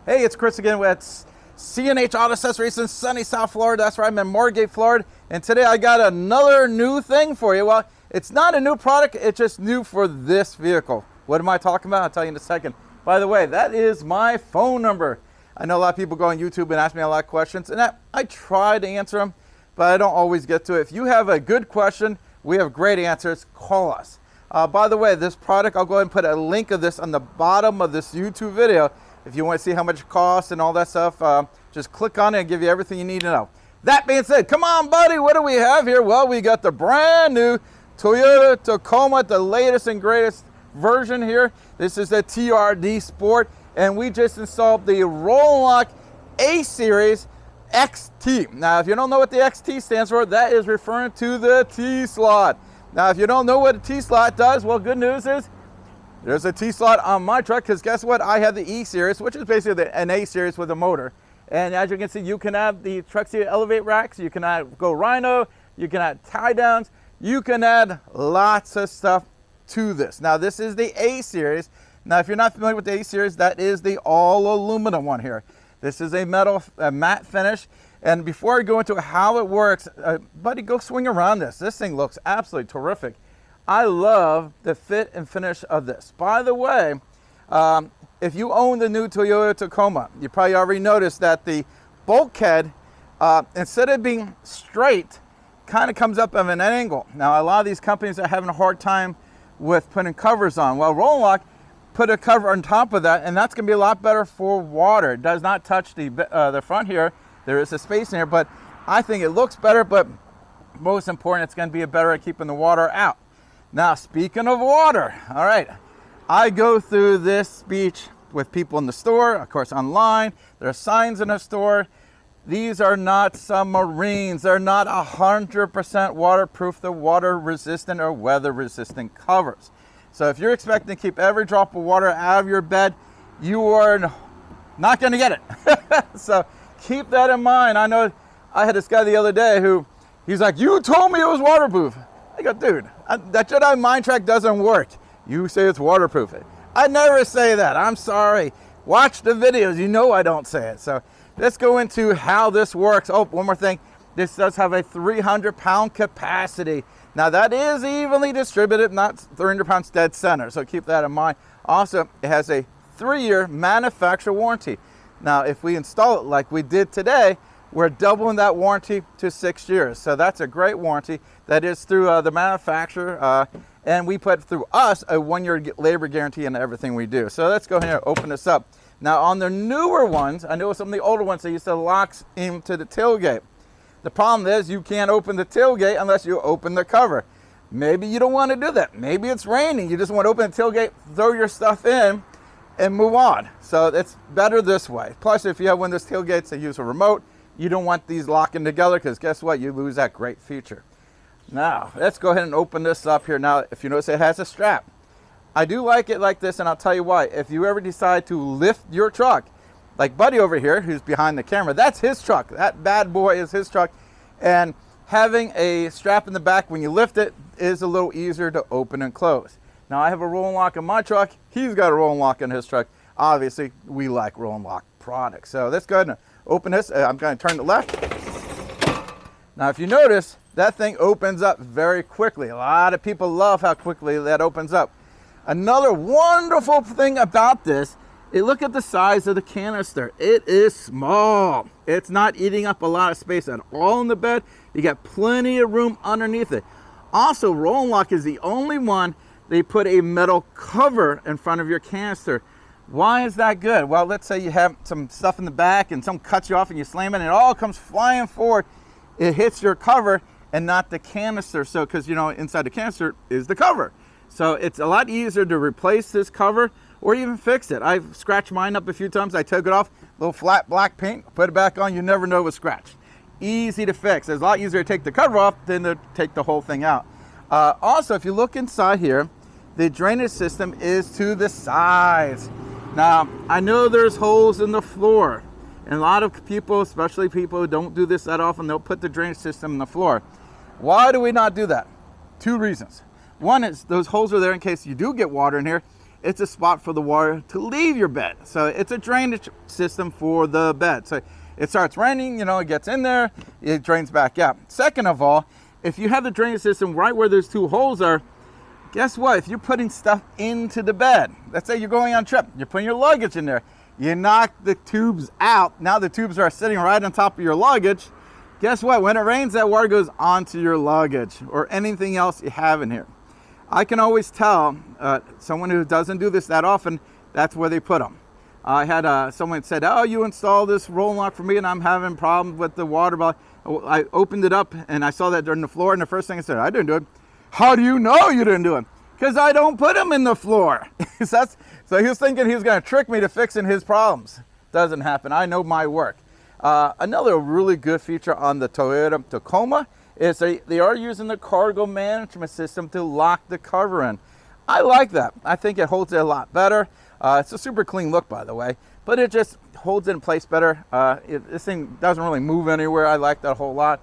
Hey, it's Chris again with C&H Auto Accessories in sunny South Florida. That's right, I'm in Margate, Florida. And today I got another new thing for you. Well, it's not a new product, it's just new for this vehicle. What am I talking about? I'll tell you in a second. By the way, that is my phone number. I know a lot of people go on YouTube and ask me a lot of questions, and I try to answer them, but I don't always get to it. If you have a good question, we have great answers, call us. By the way, this product, I'll go ahead and put a link of this on the bottom of this YouTube video. If you want to see how much it costs and all that stuff, just click on it and give you everything you need to know. That being said, come on, buddy, what do we have here? Well, we got the brand new Toyota Tacoma, the latest and greatest version here. This is the TRD Sport, and we just installed the Roll Lock A-Series XT. Now, if you don't know what the XT stands for, that is referring to the T-slot. Now, if you don't know what a T-slot does, well, good news is there's a T-slot on my truck, because guess what? I have the E-Series, which is basically an A-Series with a motor. And as you can see, you can have the truck seat elevate racks, you can go Rhino, you can add tie downs, you can add lots of stuff to this. Now, this is the A-Series. Now, if you're not familiar with the A-Series, that is the all aluminum one here. This is a matte finish. And before I go into how it works, buddy, go swing around this. This thing looks absolutely terrific. I love the fit and finish of this. By the way, if you own the new Toyota Tacoma, you probably already noticed that the bulkhead, instead of being straight, kind of comes up at an angle. Now, a lot of these companies are having a hard time with putting covers on. Well, Roll Lock put a cover on top of that, and that's going to be a lot better for water. It does not touch the front here. There is a space in here, but I think it looks better, but most important, it's going to be better at keeping the water out. Now, speaking of water, all right, I go through this speech with people in the store, of course, online. There are signs in the store. These are not submarines. They're not 100% waterproof. They're water resistant or weather resistant covers. So if you're expecting to keep every drop of water out of your bed, you are not going to get it. So keep that in mind. I know I had this guy the other day who, he's like, you told me it was waterproof. I go, dude, that Jedi mind track doesn't work. You say it's waterproof. I never say that. I'm sorry. Watch the videos. You know I don't say it. So let's go into how this works. Oh, one more thing. This does have a 300-pound capacity. Now, that is evenly distributed, not 300 pounds dead center. So keep that in mind. Also, it has a 3-year manufacturer warranty. Now, if we install it like we did today, we're doubling that warranty to 6 years. So that's a great warranty. That is through the manufacturer. And we put through us a 1-year labor guarantee in everything we do. So let's go ahead and open this up. Now, on the newer ones, I know some of the older ones, they used to lock into the tailgate. The problem is you can't open the tailgate unless you open the cover. Maybe you don't want to do that. Maybe it's raining. You just want to open the tailgate, throw your stuff in, and move on. So it's better this way. Plus, if you have one of those tailgates that use a remote, you don't want these locking together, because guess what? You lose that great feature. Now, let's go ahead and open this up here. Now, if you notice, it has a strap. I do like it like this, and I'll tell you why. If you ever decide to lift your truck, like Buddy over here, who's behind the camera, that's his truck. That bad boy is his truck. And having a strap in the back when you lift it is a little easier to open and close. Now, I have a roll and lock in my truck. He's got a roll and lock in his truck. Obviously, we like roll and lock products. So let's go ahead and open this. I'm going to turn it left. Now, if you notice, that thing opens up very quickly. A lot of people love how quickly that opens up. Another wonderful thing about this, look at the size of the canister. It is small. It's not eating up a lot of space at all in the bed. You got plenty of room underneath it. Also, Roll Lock is the only one they put a metal cover in front of your canister. Why is that good? Well, let's say you have some stuff in the back and something cuts you off and you slam it and it all comes flying forward. It hits your cover and not the canister. So, because, you know, inside the canister is the cover. So it's a lot easier to replace this cover or even fix it. I've scratched mine up a few times. I took it off, a little flat black paint, put it back on. You never know it was scratched. Easy to fix. It's a lot easier to take the cover off than to take the whole thing out. Also, if you look inside here, the drainage system is to the sides. Now, I know there's holes in the floor, and a lot of people, especially people who don't do this that often, they'll put the drainage system in the floor. Why do we not do that? 2 reasons. One is those holes are there in case you do get water in here, it's a spot for the water to leave your bed. So it's a drainage system for the bed. So it starts raining, you know, it gets in there, it drains back out. Second of all, if you have the drainage system right where those two holes are, guess what? If you're putting stuff into the bed, let's say you're going on a trip, you're putting your luggage in there, you knock the tubes out. Now the tubes are sitting right on top of your luggage. Guess what? When it rains, that water goes onto your luggage or anything else you have in here. I can always tell someone who doesn't do this that often, that's where they put them. I had someone said, oh, you installed this roll lock for me and I'm having problems with the water bottle. I opened it up and I saw that during the floor, and the first thing I said, I didn't do it. How do you know you didn't do it? Because I don't put them in the floor. So he was thinking he was going to trick me to fixing his problems. Doesn't happen. I know my work. Another really good feature on the Toyota Tacoma is they are using the cargo management system to lock the cover in. I like that. I think it holds it a lot better. It's a super clean look, by the way, but it just holds it in place better. This thing doesn't really move anywhere. I like that a whole lot.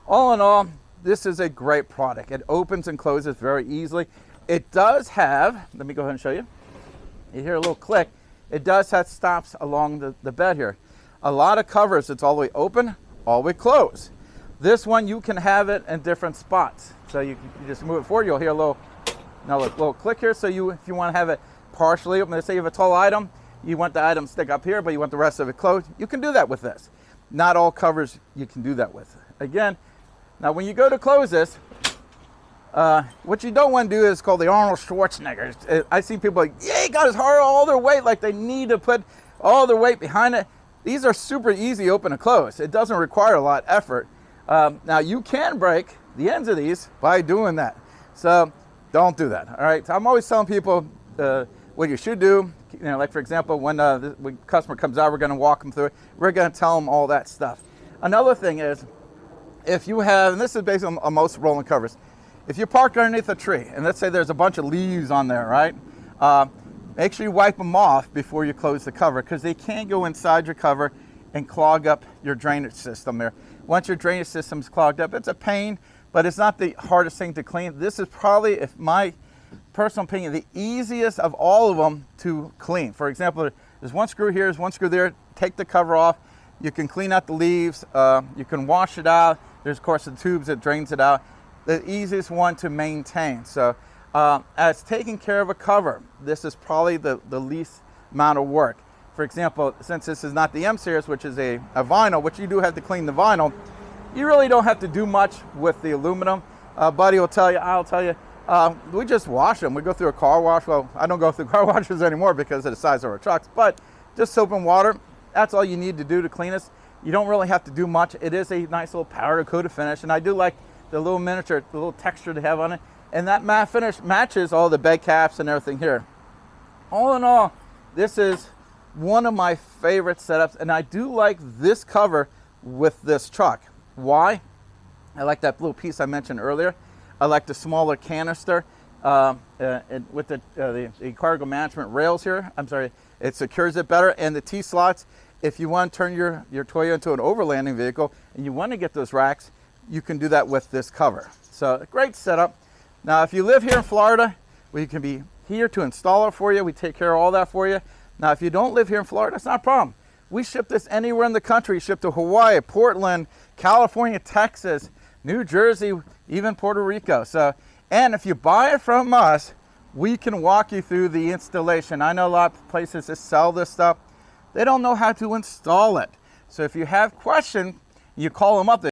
All in all, this is a great product. It opens and closes very easily. It does have, let me go ahead and show you. You hear a little click. It does have stops along the bed here. A lot of covers, it's all the way open, all the way closed. This one, you can have it in different spots. So you just move it forward, you'll hear a little click here. So if you want to have it partially open, let's say you have a tall item, you want the item stick up here, but you want the rest of it closed, you can do that with this. Not all covers you can do that with. Again, now when you go to close this, what you don't want to do is called the Arnold Schwarzenegger. I see people like, yeah, he got his heart all their weight, like they need to put all their weight behind it. These are super easy open and close. It doesn't require a lot of effort. Now you can break the ends of these by doing that. So don't do that, all right? So I'm always telling people what you should do. You know, like for example, when the customer comes out, we're gonna walk them through it. We're gonna tell them all that stuff. Another thing is, if you have, and this is based on most rolling covers, if you park underneath a tree, and let's say there's a bunch of leaves on there, right? Make sure you wipe them off before you close the cover, because they can go inside your cover and clog up your drainage system there. Once your drainage system's clogged up, it's a pain, but it's not the hardest thing to clean. This is probably, if my personal opinion, the easiest of all of them to clean. For example, there's one screw here, there's one screw there. Take the cover off. You can clean out the leaves. You can wash it out. There's, of course, the tubes that drains it out. The easiest one to maintain. So as taking care of a cover, this is probably the least amount of work. For example, since this is not the M series, which is a vinyl, which you do have to clean the vinyl, you really don't have to do much with the aluminum. Buddy will tell you, I'll tell you, we just wash them. We go through a car wash. Well, I don't go through car washes anymore because of the size of our trucks, but just soap and water, that's all you need to do to clean this. You don't really have to do much. It is a nice little powder coated finish, and I do like the little miniature, the little texture they have on it, and that matte finish matches all the bed caps and everything here. All in all, this is one of my favorite setups, and I do like this cover with this truck. Why? I like that little piece I mentioned earlier. I like the smaller canister with the cargo management rails here. I'm sorry, it secures it better, and the T-slots. If you want to turn your Toyota into an overlanding vehicle and you want to get those racks, you can do that with this cover. So a great setup. Now, if you live here in Florida, we can be here to install it for you. We take care of all that for you. Now, if you don't live here in Florida, that's not a problem. We ship this anywhere in the country. Ship to Hawaii, Portland, California, Texas, New Jersey, even Puerto Rico. So, and if you buy it from us, we can walk you through the installation. I know a lot of places that sell this stuff. They don't know how to install it. So if you have questions, you call them up.